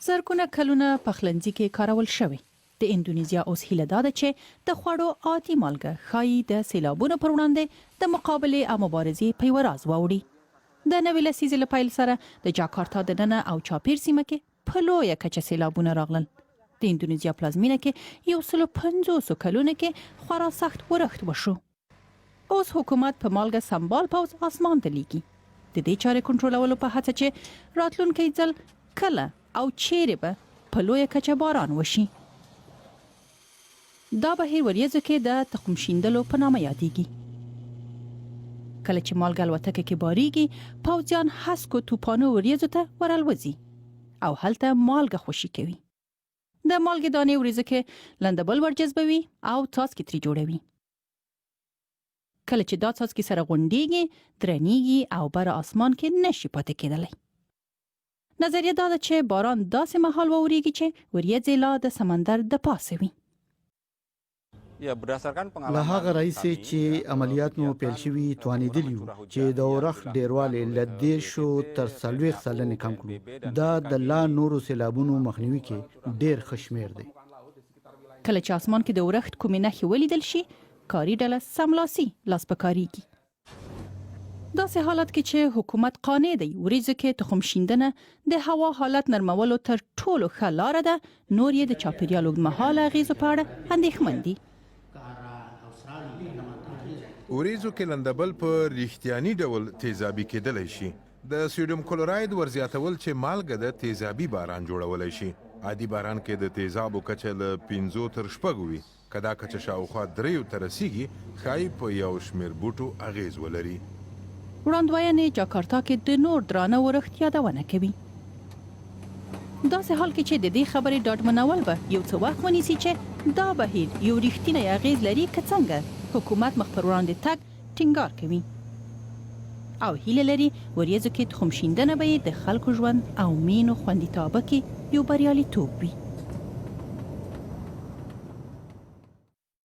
زرګونه کلونه پخلنځي کې کارول شوی. د اندونيزيا اوس هیله ده چې د خوړو عادي مالګه ښایي د سېلابونو پر وړاندې د مقابلې او مبارزې په یوه راز واوړي. د نوې لسیزې له پیل سره د جاکارټا د دننه او چاپیر سیمه کې په لویه کچه سېلابونه راغلل. د اندونيزيا پلازمېنه کې 150 کلونو کې خورا سخت اورښت وشو. اوس حکومت په مالګه سمبال پوځ اسمان ته لیږي. د دې چارې کنټرولولو په هڅه چې راتلونکی ځل کله او چیرې به په لویه کچه باران وشي. دا بهیر وریځو کې د تخم شیندلو په نامه یادېږي. کله چې مالګه الوتکه کې باریږي، پوځیان هسکو توپانو وریځو ته ورالوځي او هلته مالګه خوشي کوي. د مالګې دانې وریځو کې لندبل ورجذبوي او څاڅکي ترې جوړوي. کله چې دا څاڅکي سره غونډېږي، درنېږي او بر اسمان کې نشي پاتې کېدلی. نظریه دا ده چې باران داسې مهال وورېږي چې وریځې لا د سمندر د پاسه وي. له هغه راهیسې چې عملیات مو پیل شوي توانېدلي وو چې د اورښت ډېروالی له 10 تر 40 سلنې کم کړو. دا د لا نورو سیلابونو مخنیوي کې ډېر ښه شمېر دی. کله چې اسمان کې د اورښت کومې نښې ولیدل شي، کاري ډله سملاسي لاس په کاریږي. داسې حالت کې چې حکومت قانع دی وریځو کې تخم شیندنه د هوا حالت نرمولو تر ټولو ښه لاره ده، نور یې د چاپیریال اوږدمهاله اغېزو په اړه اندېښمن دي. وریځو کې لندبل په ریښتیاني ډول تیزابي کېدلی شي. د سوډیم کلوراید ورزیاتول چې مالګه د تیزابي باران جوړولی شي. عادي باران کې د تیزابو کچه له 5 تر 6 وي. که دا کچه شاوخوا 3 ته رسیږي، ښایي په یو شمېر بوټو اغېز ولري. وړاندوینې جاکارټا کې د نور درانه اورښت یادونه کوي. داسې حال کې چې د دې خبرې ډاډمنول به یو څه وخت ونیسي چې دا بهیر یو رښتینی اغېز لري که څنګه حکومت مخ پر وړاندې تګ ټینګار کوي او هیله لري وریځو کې تخم شیندنه به د خلکو ژوند او مېنو خوندیتابه کې یو بریالیتوب وي.